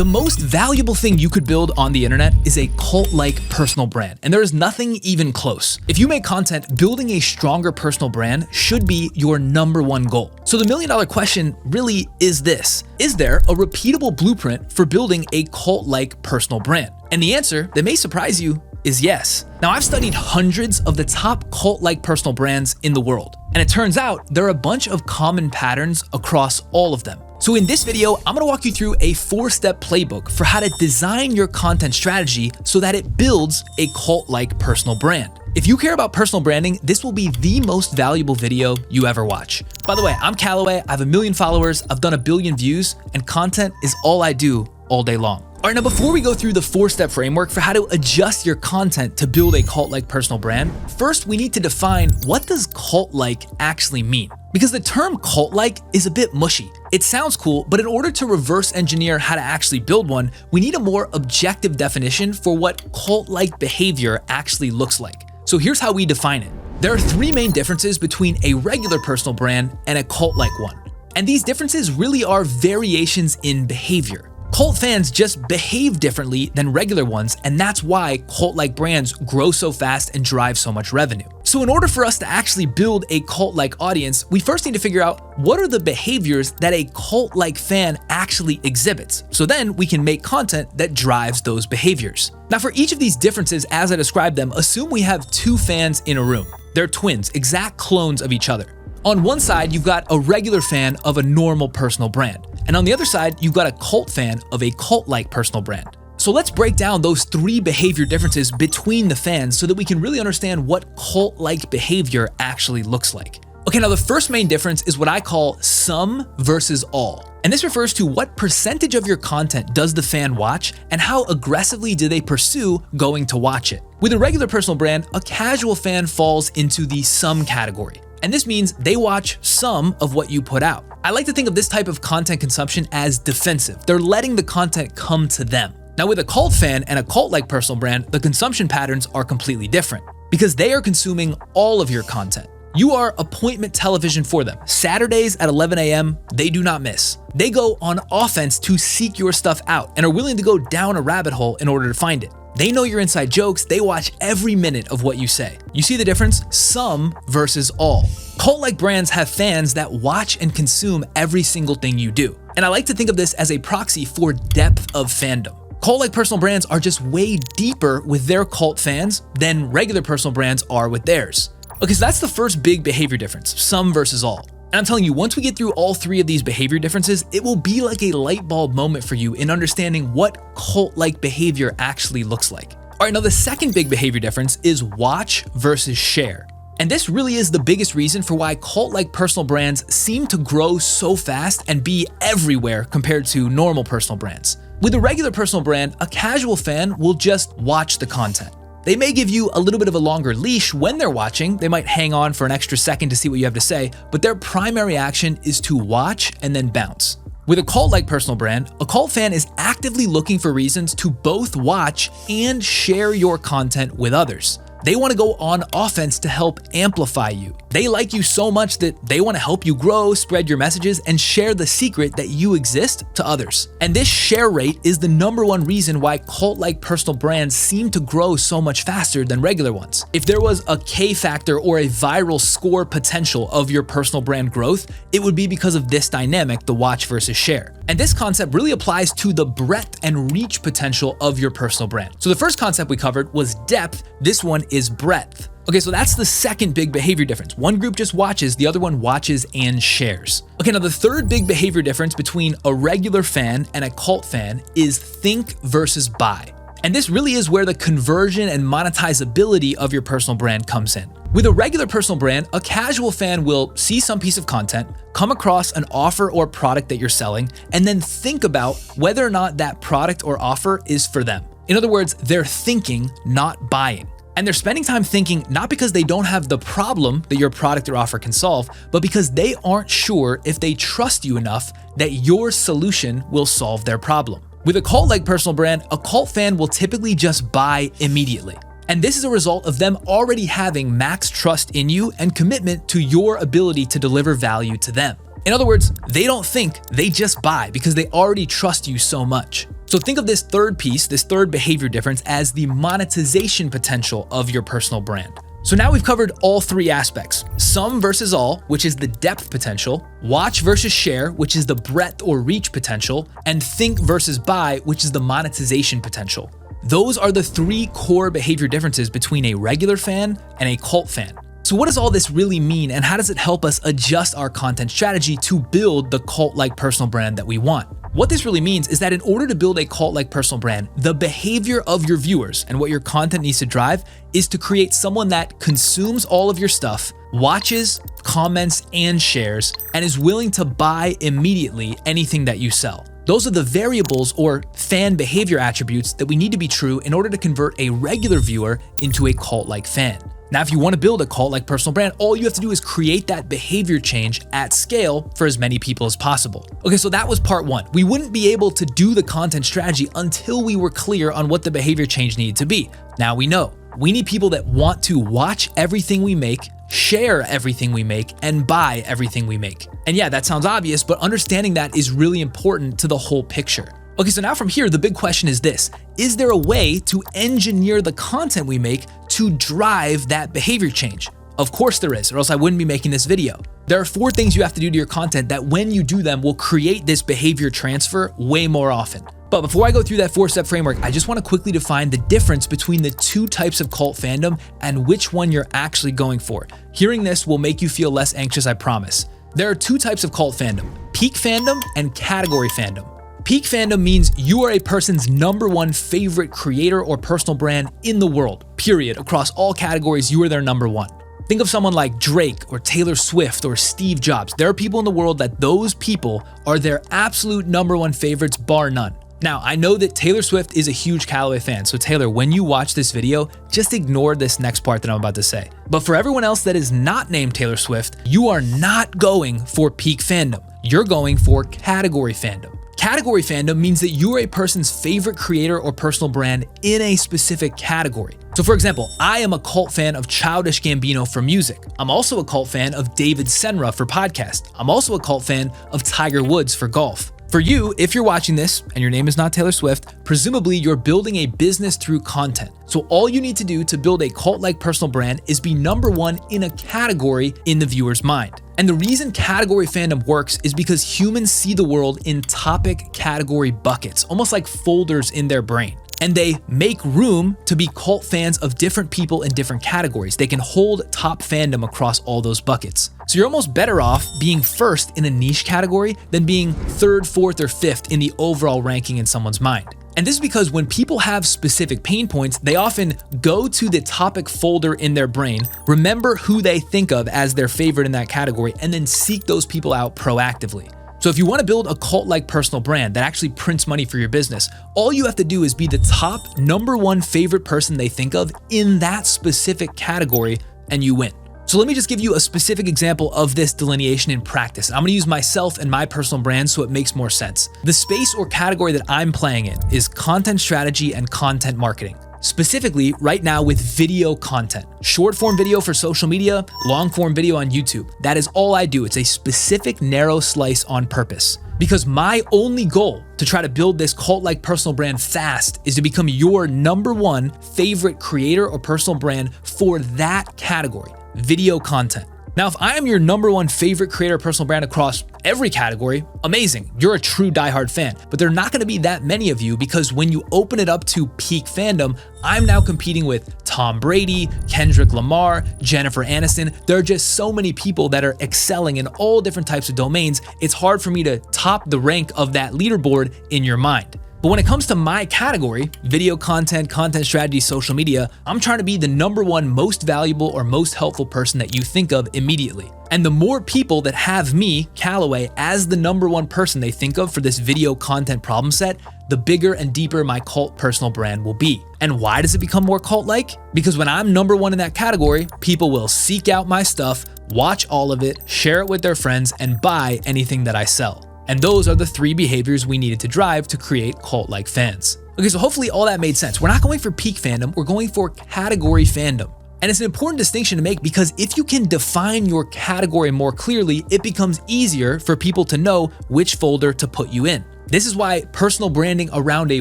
The most valuable thing you could build on the internet is a cult-like personal brand, and there is nothing even close. If you make content, building a stronger personal brand should be your #1 goal. So the million-dollar question really is this: is there a repeatable blueprint for building a cult-like personal brand? And the answer that may surprise you is yes. Now, I've studied hundreds of the top cult-like personal brands in the world, and it turns out there are a bunch of common patterns across all of them. So in this video, I'm gonna walk you through a 4-step playbook for how to design your content strategy so that it builds a cult-like personal brand. If you care about personal branding, this will be the most valuable video you ever watch. By the way, I'm Kallaway, I have 1 million followers, I've done 1 billion views, and content is all I do all day long. All right, now before we go through the 4-step framework for how to adjust your content to build a cult-like personal brand, first we need to define what does cult-like actually mean? Because the term cult-like is a bit mushy. It sounds cool, but in order to reverse engineer how to actually build one, we need a more objective definition for what cult-like behavior actually looks like. So here's how we define it. There are 3 main differences between a regular personal brand and a cult-like one. And these differences really are variations in behavior. Cult fans just behave differently than regular ones, and that's why cult-like brands grow so fast and drive so much revenue. So in order for us to actually build a cult-like audience, we first need to figure out what are the behaviors that a cult-like fan actually exhibits. So then we can make content that drives those behaviors. Now for each of these differences, as I described them, assume we have 2 fans in a room. They're twins, exact clones of each other. On one side, you've got a regular fan of a normal personal brand. And on the other side, you've got a cult fan of a cult-like personal brand. So let's break down those 3 behavior differences between the fans so that we can really understand what cult-like behavior actually looks like. Okay, now the first main difference is what I call some versus all. And this refers to what percentage of your content does the fan watch and how aggressively do they pursue going to watch it. With a regular personal brand, a casual fan falls into the some category. And this means they watch some of what you put out. I like to think of this type of content consumption as defensive. They're letting the content come to them. Now with a cult fan and a cult-like personal brand, the consumption patterns are completely different because they are consuming all of your content. You are appointment television for them. Saturdays at 11 a.m., they do not miss. They go on offense to seek your stuff out and are willing to go down a rabbit hole in order to find it. They know your inside jokes, they watch every minute of what you say. You see the difference? Some versus all. Cult-like brands have fans that watch and consume every single thing you do. And I like to think of this as a proxy for depth of fandom. Cult-like personal brands are just way deeper with their cult fans than regular personal brands are with theirs. Okay, so that's the first big behavior difference, some versus all. And I'm telling you, once we get through all 3 of these behavior differences, it will be like a light bulb moment for you in understanding what cult-like behavior actually looks like. All right, now the second big behavior difference is watch versus share. And this really is the biggest reason for why cult-like personal brands seem to grow so fast and be everywhere compared to normal personal brands. With a regular personal brand, a casual fan will just watch the content. They may give you a little bit of a longer leash when they're watching. They might hang on for an extra second to see what you have to say, but their primary action is to watch and then bounce. With a cult-like personal brand, a cult fan is actively looking for reasons to both watch and share your content with others. They want to go on offense to help amplify you. They like you so much that they want to help you grow, spread your messages, and share the secret that you exist to others. And this share rate is the #1 reason why cult-like personal brands seem to grow so much faster than regular ones. If there was a K factor or a viral score potential of your personal brand growth, it would be because of this dynamic, the watch versus share. And this concept really applies to the breadth and reach potential of your personal brand. So the first concept we covered was depth. This one is breadth. Okay, so that's the second big behavior difference. One group just watches, the other one watches and shares. Okay, now the third big behavior difference between a regular fan and a cult fan is think versus buy. And this really is where the conversion and monetizability of your personal brand comes in. With a regular personal brand, a casual fan will see some piece of content, come across an offer or product that you're selling, and then think about whether or not that product or offer is for them. In other words, they're thinking, not buying. And they're spending time thinking not because they don't have the problem that your product or offer can solve, but because they aren't sure if they trust you enough that your solution will solve their problem. With a cult-like personal brand, a cult fan will typically just buy immediately. And this is a result of them already having max trust in you and commitment to your ability to deliver value to them. In other words, they don't think, they just buy because they already trust you so much. So think of this third piece, this third behavior difference, as the monetization potential of your personal brand. So now we've covered all three aspects: some versus all, which is the depth potential; watch versus share, which is the breadth or reach potential; and think versus buy, which is the monetization potential. Those are the three core behavior differences between a regular fan and a cult fan. So what does all this really mean, and how does it help us adjust our content strategy to build the cult-like personal brand that we want? What this really means is that in order to build a cult-like personal brand, the behavior of your viewers and what your content needs to drive is to create someone that consumes all of your stuff, watches, comments, and shares, and is willing to buy immediately anything that you sell. Those are the variables or fan behavior attributes that we need to be true in order to convert a regular viewer into a cult-like fan. Now, if you want to build a cult-like personal brand, all you have to do is create that behavior change at scale for as many people as possible. Okay, so that was part one. We wouldn't be able to do the content strategy until we were clear on what the behavior change needed to be. Now we know. We need people that want to watch everything we make, share everything we make, and buy everything we make. And yeah, that sounds obvious, but understanding that is really important to the whole picture. Okay, so now from here, the big question is this: is there a way to engineer the content we make to drive that behavior change? Of course there is, or else I wouldn't be making this video. There are 4 things you have to do to your content that when you do them will create this behavior transfer way more often. But before I go through that 4-step framework, I just want to quickly define the difference between the 2 types of cult fandom and which one you're actually going for. Hearing this will make you feel less anxious, I promise. There are 2 types of cult fandom: peak fandom and category fandom. Peak fandom means you are a person's #1 favorite creator or personal brand in the world, period. Across all categories, you are their #1. Think of someone like Drake or Taylor Swift or Steve Jobs. There are people in the world that those people are their absolute #1 favorites, bar none. Now, I know that Taylor Swift is a huge Kallaway fan, so Taylor, when you watch this video, just ignore this next part that I'm about to say. But for everyone else that is not named Taylor Swift, you are not going for peak fandom. You're going for category fandom. Category fandom means that you are a person's favorite creator or personal brand in a specific category. So for example, I am a cult fan of Childish Gambino for music. I'm also a cult fan of David Senra for podcast. I'm also a cult fan of Tiger Woods for golf. For you, if you're watching this and your name is not Taylor Swift, presumably you're building a business through content. So all you need to do to build a cult-like personal brand is be #1 in a category in the viewer's mind. And the reason category fandom works is because humans see the world in topic category buckets, almost like folders in their brain. And they make room to be cult fans of different people in different categories. They can hold top fandom across all those buckets. So you're almost better off being first in a niche category than being 3rd, 4th, or 5th in the overall ranking in someone's mind. And this is because when people have specific pain points, they often go to the topic folder in their brain, remember who they think of as their favorite in that category, and then seek those people out proactively. So if you want to build a cult-like personal brand that actually prints money for your business, all you have to do is be the top #1 favorite person they think of in that specific category, and you win. So let me just give you a specific example of this delineation in practice. I'm going to use myself and my personal brand so it makes more sense. The space or category that I'm playing in is content strategy and content marketing. Specifically, right now with video content, short form video for social media, long form video on YouTube. That is all I do. It's a specific narrow slice on purpose. Because my only goal to try to build this cult-like personal brand fast is to become your #1 favorite creator or personal brand for that category, video content. Now, if I am your #1 favorite creator or personal brand across every category, amazing, you're a true diehard fan. But there are not going to be that many of you because when you open it up to peak fandom, I'm now competing with Tom Brady, Kendrick Lamar, Jennifer Aniston. There are just so many people that are excelling in all different types of domains. It's hard for me to top the rank of that leaderboard in your mind. But when it comes to my category, video content, content strategy, social media, I'm trying to be the #1 most valuable or most helpful person that you think of immediately. And the more people that have me, Kallaway, as the #1 person they think of for this video content problem set, the bigger and deeper my cult personal brand will be. And why does it become more cult-like? Because when I'm #1 in that category, people will seek out my stuff, watch all of it, share it with their friends, and buy anything that I sell. And those are the 3 behaviors we needed to drive to create cult-like fans. Okay, so hopefully all that made sense. We're not going for peak fandom, we're going for category fandom. And it's an important distinction to make because if you can define your category more clearly, it becomes easier for people to know which folder to put you in. This is why personal branding around a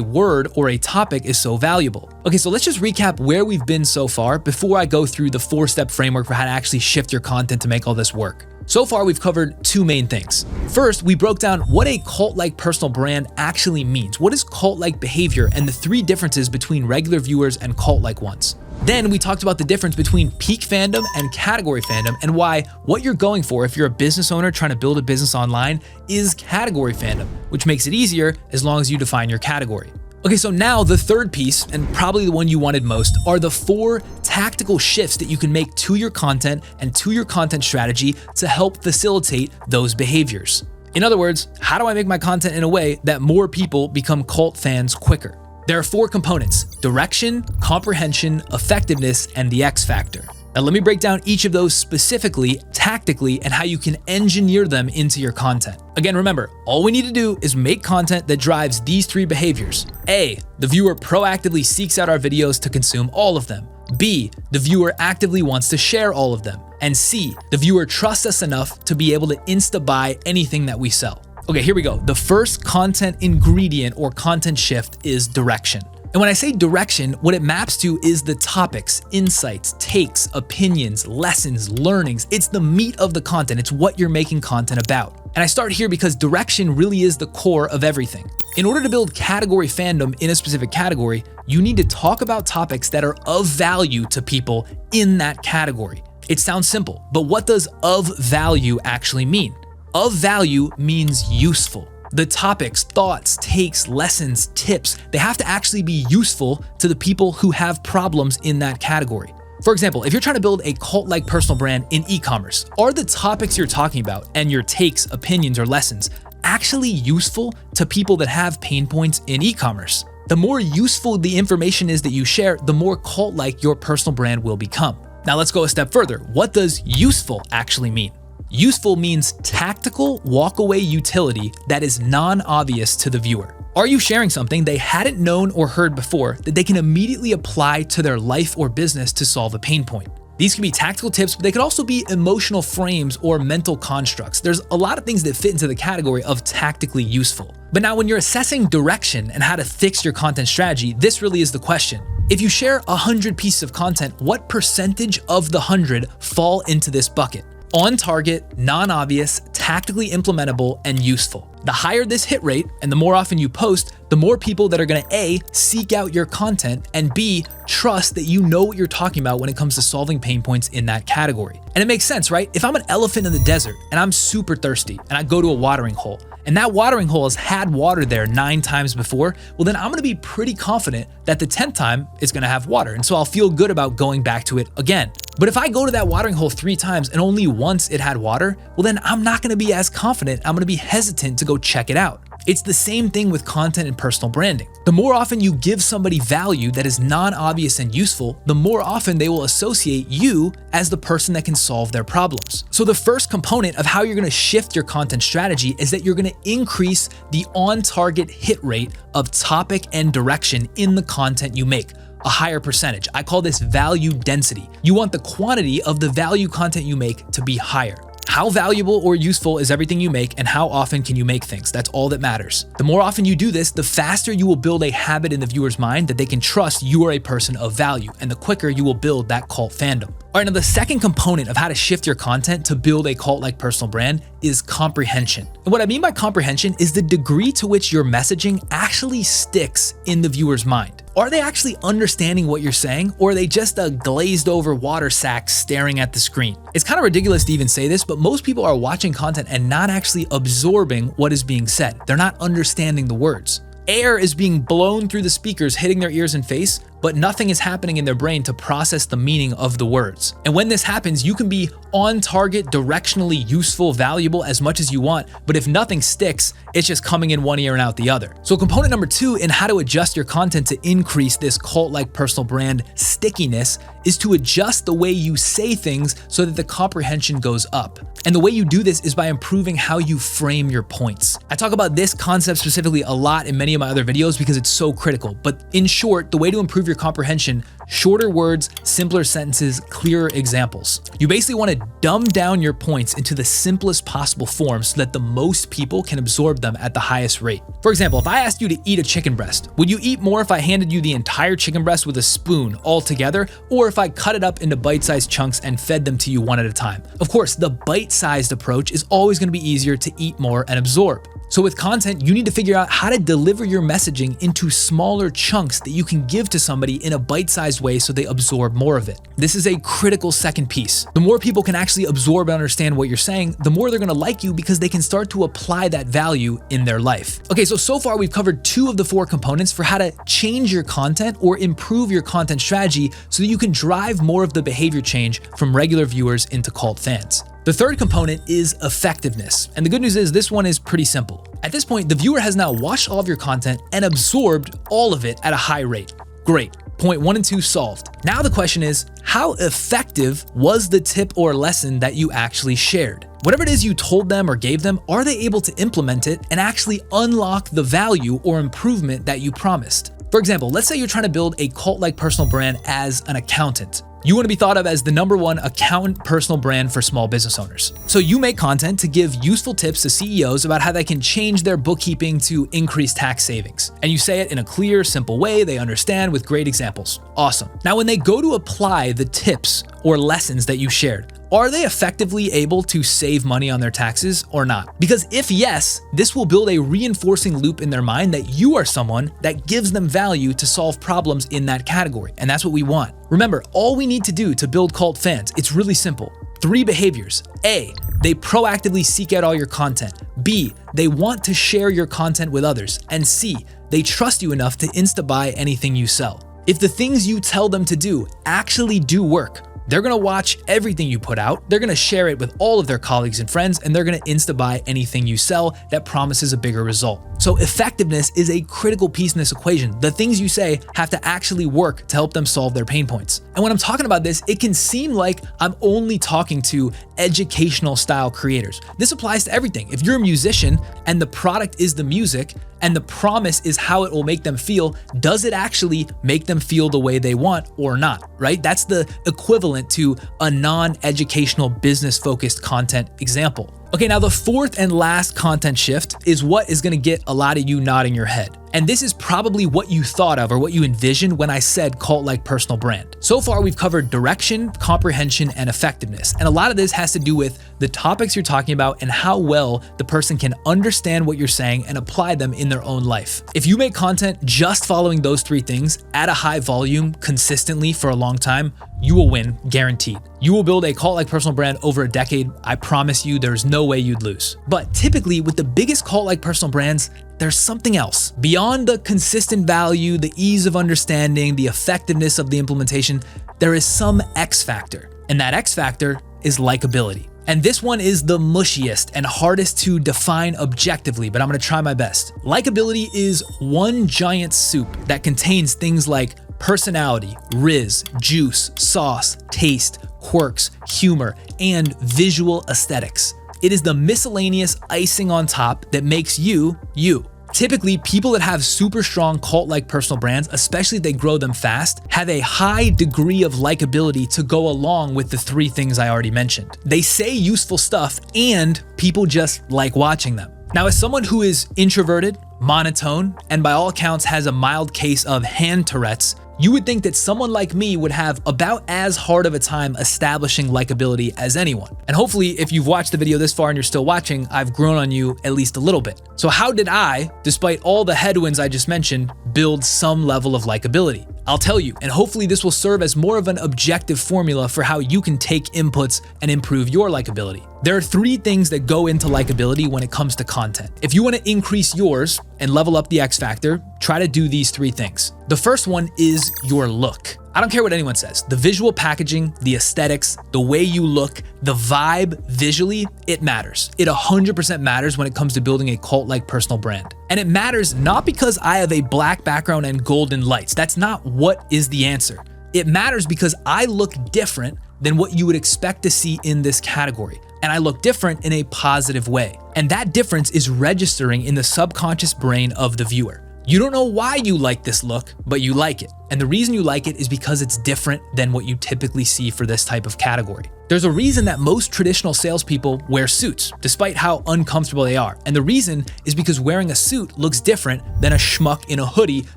word or a topic is so valuable. Okay, so let's just recap where we've been so far before I go through the 4-step framework for how to actually shift your content to make all this work. So far, we've covered two main things. First, we broke down what a cult-like personal brand actually means. What is cult-like behavior and the 3 differences between regular viewers and cult-like ones. Then we talked about the difference between peak fandom and category fandom and why what you're going for if you're a business owner trying to build a business online is category fandom, which makes it easier as long as you define your category. Okay, so now the third piece, and probably the one you wanted most, are the 4 tactical shifts that you can make to your content and to your content strategy to help facilitate those behaviors. In other words, how do I make my content in a way that more people become cult fans quicker? There are 4 components: direction, comprehension, effectiveness, and the X factor. Now let me break down each of those specifically, tactically, and how you can engineer them into your content. Again, remember, all we need to do is make content that drives these 3 behaviors. A, the viewer proactively seeks out our videos to consume all of them. B, the viewer actively wants to share all of them. And C, the viewer trusts us enough to be able to insta-buy anything that we sell. Okay, here we go. The first content ingredient or content shift is direction. And when I say direction, what it maps to is the topics, insights, takes, opinions, lessons, learnings. It's the meat of the content. It's what you're making content about. And I start here because direction really is the core of everything. In order to build category fandom in a specific category, you need to talk about topics that are of value to people in that category. It sounds simple, but what does of value actually mean? Of value means useful. The topics, thoughts, takes, lessons, tips, they have to actually be useful to the people who have problems in that category. For example, if you're trying to build a cult-like personal brand in e-commerce, are the topics you're talking about and your takes, opinions, or lessons actually useful to people that have pain points in e-commerce? The more useful the information is that you share, the more cult-like your personal brand will become. Now let's go a step further. What does useful actually mean? Useful means tactical walkaway utility that is non-obvious to the viewer. Are you sharing something they hadn't known or heard before that they can immediately apply to their life or business to solve a pain point? These can be tactical tips, but they could also be emotional frames or mental constructs. There's a lot of things that fit into the category of tactically useful. But now when you're assessing direction and how to fix your content strategy, this really is the question. If you share 100 pieces of content, what percentage of the 100 fall into this bucket? On target, non-obvious, tactically implementable, and useful. The higher this hit rate, and the more often you post, the more people that are gonna A, seek out your content, and B, trust that you know what you're talking about when it comes to solving pain points in that category. And it makes sense, right? If I'm an elephant in the desert and I'm super thirsty and I go to a watering hole, and that watering hole has had water there 9 times before, well then I'm gonna be pretty confident that the 10th time it's gonna have water, and so I'll feel good about going back to it again. But if I go to that watering hole 3 times and only once it had water, well then I'm not gonna be as confident, I'm gonna be hesitant to go check it out. It's the same thing with content and personal branding. The more often you give somebody value that is non-obvious and useful, the more often they will associate you as the person that can solve their problems. So the first component of how you're gonna shift your content strategy is that you're gonna increase the on-target hit rate of topic and direction in the content you make. A higher percentage. I call this value density. You want the quantity of the value content you make to be higher. How valuable or useful is everything you make, and how often can you make things? That's all that matters. The more often you do this, the faster you will build a habit in the viewer's mind that they can trust you are a person of value, and the quicker you will build that cult fandom. All right, now the second component of how to shift your content to build a cult-like personal brand is comprehension. And what I mean by comprehension is the degree to which your messaging actually sticks in the viewer's mind. Are they actually understanding what you're saying, or are they just a glazed over water sack staring at the screen? It's kind of ridiculous to even say this, but most people are watching content and not actually absorbing what is being said. They're not understanding the words. Air is being blown through the speakers, hitting their ears and face, but nothing is happening in their brain to process the meaning of the words. And when this happens, you can be on target, directionally useful, valuable as much as you want, but if nothing sticks, it's just coming in one ear and out the other. So component number 2 in how to adjust your content to increase this cult-like personal brand stickiness is to adjust the way you say things so that the comprehension goes up. And the way you do this is by improving how you frame your points. I talk about this concept specifically a lot in many of my other videos because it's so critical, but in short, the way to improve your your comprehension, shorter words, simpler sentences, clearer examples. You basically want to dumb down your points into the simplest possible form so that the most people can absorb them at the highest rate. For example, if I asked you to eat a chicken breast, would you eat more if I handed you the entire chicken breast with a spoon all together, or if I cut it up into bite-sized chunks and fed them to you one at a time? Of course, the bite-sized approach is always going to be easier to eat more and absorb. So with content, you need to figure out how to deliver your messaging into smaller chunks that you can give to somebody in a bite-sized way so they absorb more of it. This is a critical second piece. The more people can actually absorb and understand what you're saying, the more they're gonna like you because they can start to apply that value in their life. Okay, so far we've covered 2 of the 4 components for how to change your content or improve your content strategy so that you can drive more of the behavior change from regular viewers into cult fans. The third component is effectiveness. And the good news is this one is pretty simple. At this point, the viewer has now watched all of your content and absorbed all of it at a high rate. Great. Point 1 and 2 solved. Now the question is, how effective was the tip or lesson that you actually shared? Whatever it is you told them or gave them, are they able to implement it and actually unlock the value or improvement that you promised? For example, let's say you're trying to build a cult-like personal brand as an accountant. You want to be thought of as the #1 accountant personal brand for small business owners. So you make content to give useful tips to CEOs about how they can change their bookkeeping to increase tax savings. And you say it in a clear, simple way they understand with great examples. Awesome. Now, when they go to apply the tips or lessons that you shared, are they effectively able to save money on their taxes or not? Because if yes, this will build a reinforcing loop in their mind that you are someone that gives them value to solve problems in that category. And that's what we want. Remember, all we need to do to build cult fans, it's really simple. 3 behaviors. A, they proactively seek out all your content. B, they want to share your content with others. And C, they trust you enough to insta-buy anything you sell. If the things you tell them to do actually do work, they're gonna watch everything you put out, they're gonna share it with all of their colleagues and friends, and they're gonna insta-buy anything you sell that promises a bigger result. So effectiveness is a critical piece in this equation. The things you say have to actually work to help them solve their pain points. And when I'm talking about this, it can seem like I'm only talking to educational style creators. This applies to everything. If you're a musician and the product is the music and the promise is how it will make them feel, does it actually make them feel the way they want or not, right? That's the equivalent to a non-educational business-focused content example. Okay, now the fourth and last content shift is what is gonna get a lot of you nodding your head. And this is probably what you thought of or what you envisioned when I said cult-like personal brand. So far, we've covered direction, comprehension, and effectiveness. And a lot of this has to do with the topics you're talking about and how well the person can understand what you're saying and apply them in their own life. If you make content just following those 3 things at a high volume consistently for a long time, you will win, guaranteed. You will build a cult-like personal brand over a decade. I promise you, there's no way you'd lose. But typically with the biggest cult-like personal brands, there's something else. Beyond the consistent value, the ease of understanding, the effectiveness of the implementation, there is some X factor. And that X factor is likability. And this one is the mushiest and hardest to define objectively, but I'm gonna try my best. Likability is one giant soup that contains things like personality, rizz, juice, sauce, taste, quirks, humor, and visual aesthetics. It is the miscellaneous icing on top that makes you, you. Typically, people that have super strong cult-like personal brands, especially if they grow them fast, have a high degree of likability to go along with the 3 things I already mentioned. They say useful stuff and people just like watching them. Now, as someone who is introverted, monotone, and by all accounts has a mild case of hand Tourette's, you would think that someone like me would have about as hard of a time establishing likability as anyone. And hopefully, if you've watched the video this far and you're still watching, I've grown on you at least a little bit. So how did I, despite all the headwinds I just mentioned, build some level of likability? I'll tell you, and hopefully this will serve as more of an objective formula for how you can take inputs and improve your likability. There are 3 things that go into likability when it comes to content. If you want to increase yours and level up the X factor, try to do these 3 things. The first one is your look. I don't care what anyone says. The visual packaging, the aesthetics, the way you look, the vibe visually, it matters. It 100% matters when it comes to building a cult-like personal brand. And it matters not because I have a black background and golden lights. That's not what is the answer. It matters because I look different than what you would expect to see in this category. And I look different in a positive way. And that difference is registering in the subconscious brain of the viewer. You don't know why you like this look, but you like it. And the reason you like it is because it's different than what you typically see for this type of category. There's a reason that most traditional salespeople wear suits, despite how uncomfortable they are. And the reason is because wearing a suit looks different than a schmuck in a hoodie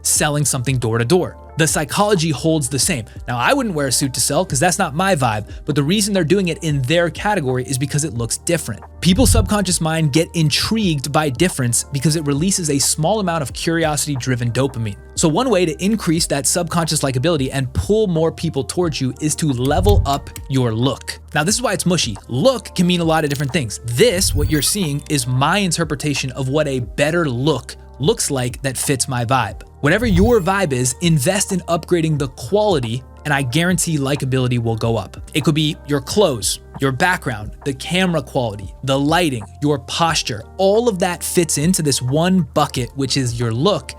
selling something door to door. The psychology holds the same. Now, I wouldn't wear a suit to sell because that's not my vibe, but the reason they're doing it in their category is because it looks different. People's subconscious mind get intrigued by difference because it releases a small amount of curiosity-driven dopamine. So one way to increase that subconscious likability and pull more people towards you is to level up your look. Now, this is why it's mushy. Look can mean a lot of different things. This, what you're seeing, is my interpretation of what a better look looks like that fits my vibe. Whatever your vibe is, invest in upgrading the quality, and I guarantee likability will go up. It could be your clothes, your background, the camera quality, the lighting, your posture. All of that fits into this one bucket, which is your look.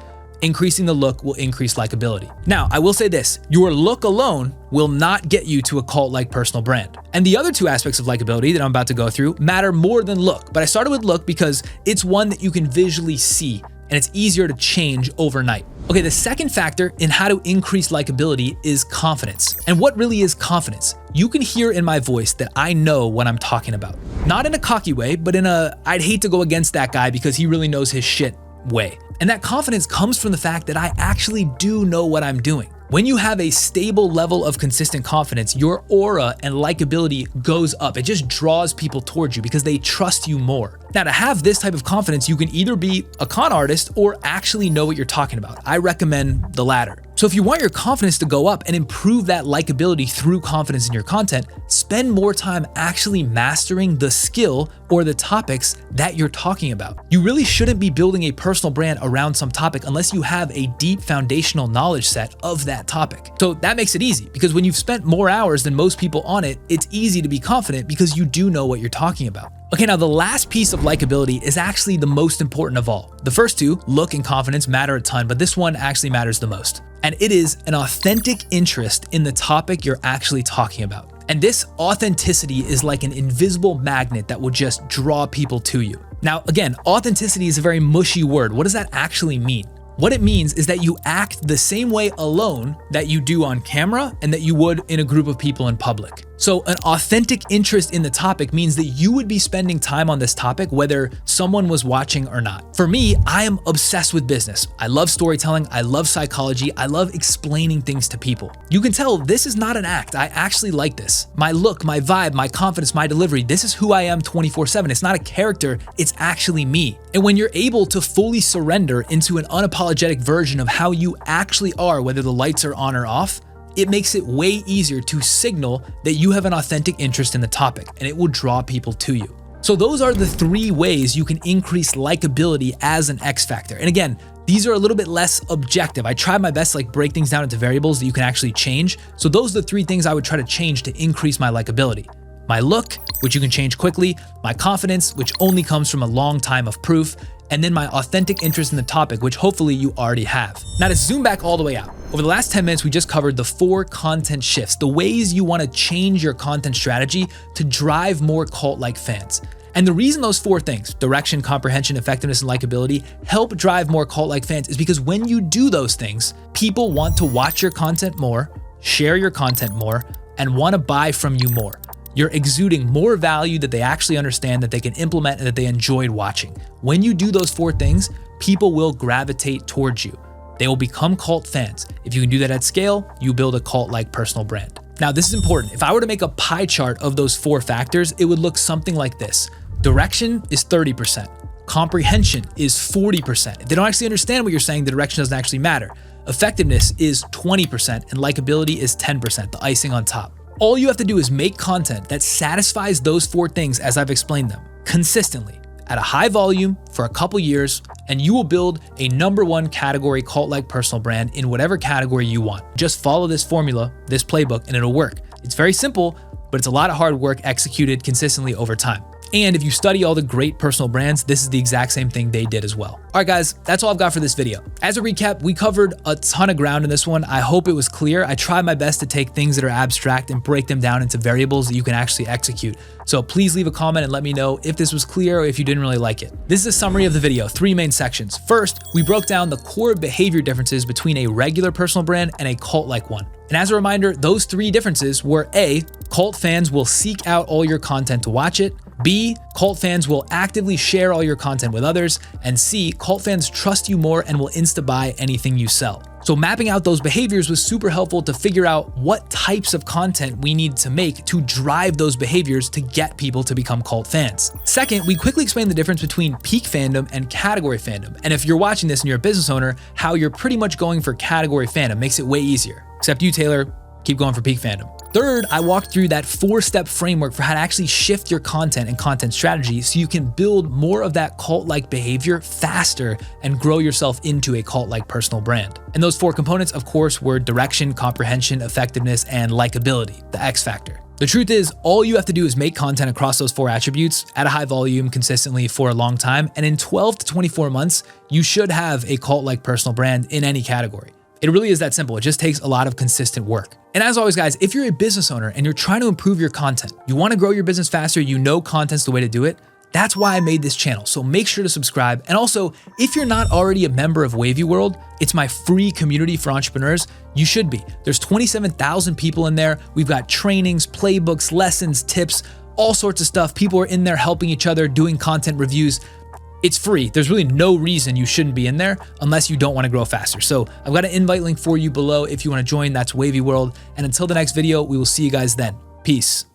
Increasing the look will increase likability. Now, I will say this, your look alone will not get you to a cult-like personal brand. And the other two aspects of likability that I'm about to go through matter more than look, but I started with look because it's one that you can visually see and it's easier to change overnight. Okay, the second factor in how to increase likability is confidence. And what really is confidence? You can hear in my voice that I know what I'm talking about. Not in a cocky way, but in a I'd hate to go against that guy because he really knows his shit way. And that confidence comes from the fact that I actually do know what I'm doing. When you have a stable level of consistent confidence, your aura and likability goes up. It just draws people towards you because they trust you more. Now, to have this type of confidence, you can either be a con artist or actually know what you're talking about. I recommend the latter. So if you want your confidence to go up and improve that likability through confidence in your content, spend more time actually mastering the skill or the topics that you're talking about. You really shouldn't be building a personal brand around some topic unless you have a deep foundational knowledge set of that topic. So that makes it easy because when you've spent more hours than most people on it, it's easy to be confident because you do know what you're talking about. Okay, now the last piece of likability is actually the most important of all. The first two, look and confidence, matter a ton, but this one actually matters the most. And it is an authentic interest in the topic you're actually talking about. And this authenticity is like an invisible magnet that will just draw people to you. Now, again, authenticity is a very mushy word. What does that actually mean? What it means is that you act the same way alone that you do on camera and that you would in a group of people in public. So an authentic interest in the topic means that you would be spending time on this topic whether someone was watching or not. For me, I am obsessed with business. I love storytelling, I love psychology, I love explaining things to people. You can tell this is not an act, I actually like this. My look, my vibe, my confidence, my delivery, this is who I am 24/7. It's not a character, it's actually me. And when you're able to fully surrender into an unapologetic version of how you actually are, whether the lights are on or off, it makes it way easier to signal that you have an authentic interest in the topic, and it will draw people to you. So those are the three ways you can increase likability as an X factor. And again, these are a little bit less objective. I try my best to break things down into variables that you can actually change. So those are the three things I would try to change to increase my likability. My look, which you can change quickly, my confidence, which only comes from a long time of proof, and then my authentic interest in the topic, which hopefully you already have. Now to zoom back all the way out. Over the last 10 minutes, we just covered the 4 content shifts, the ways you want to change your content strategy to drive more cult-like fans. And the reason those 4 things, direction, comprehension, effectiveness, and likability, help drive more cult-like fans is because when you do those things, people want to watch your content more, share your content more, and want to buy from you more. You're exuding more value that they actually understand, that they can implement, and that they enjoyed watching. When you do those 4 things, people will gravitate towards you. They will become cult fans. If you can do that at scale, you build a cult-like personal brand. Now, this is important. If I were to make a pie chart of those 4 factors, it would look something like this. Direction is 30%. Comprehension is 40%. If they don't actually understand what you're saying, the direction doesn't actually matter. Effectiveness is 20%, and likability is 10%, the icing on top. All you have to do is make content that satisfies those 4 things as I've explained them, consistently, at a high volume for a couple years, and you will build a #1 category cult-like personal brand in whatever category you want. Just follow this formula, this playbook, and it'll work. It's very simple, but it's a lot of hard work executed consistently over time. And if you study all the great personal brands, this is the exact same thing they did as well. All right, guys, that's all I've got for this video. As a recap, we covered a ton of ground in this one. I hope it was clear. I tried my best to take things that are abstract and break them down into variables that you can actually execute. So please leave a comment and let me know if this was clear or if you didn't really like it. This is a summary of the video, 3 main sections. First, we broke down the core behavior differences between a regular personal brand and a cult-like one. And as a reminder, those 3 differences were A, cult fans will seek out all your content to watch it. B, cult fans will actively share all your content with others. And C, cult fans trust you more and will insta-buy anything you sell. So mapping out those behaviors was super helpful to figure out what types of content we need to make to drive those behaviors to get people to become cult fans. Second, we quickly explained the difference between peak fandom and category fandom. And if you're watching this and you're a business owner, how you're pretty much going for category fandom makes it way easier. Except you, Taylor, keep going for peak fandom. Third, I walked through that 4-step framework for how to actually shift your content and content strategy so you can build more of that cult-like behavior faster and grow yourself into a cult-like personal brand. And those 4 components, of course, were direction, comprehension, effectiveness, and likability, the X factor. The truth is, all you have to do is make content across those 4 attributes at a high volume consistently for a long time, and in 12 to 24 months, you should have a cult-like personal brand in any category. It really is that simple. It just takes a lot of consistent work. And as always, guys, if you're a business owner and you're trying to improve your content, you want to grow your business faster, you know content's the way to do it, that's why I made this channel. So make sure to subscribe. And also, if you're not already a member of Wavy World, it's my free community for entrepreneurs. You should be. There's 27,000 people in there. We've got trainings, playbooks, lessons, tips, all sorts of stuff. People are in there helping each other, doing content reviews. It's free. There's really no reason you shouldn't be in there unless you don't want to grow faster. So I've got an invite link for you below if you want to join. That's Wavy World. And until the next video, we will see you guys then. Peace.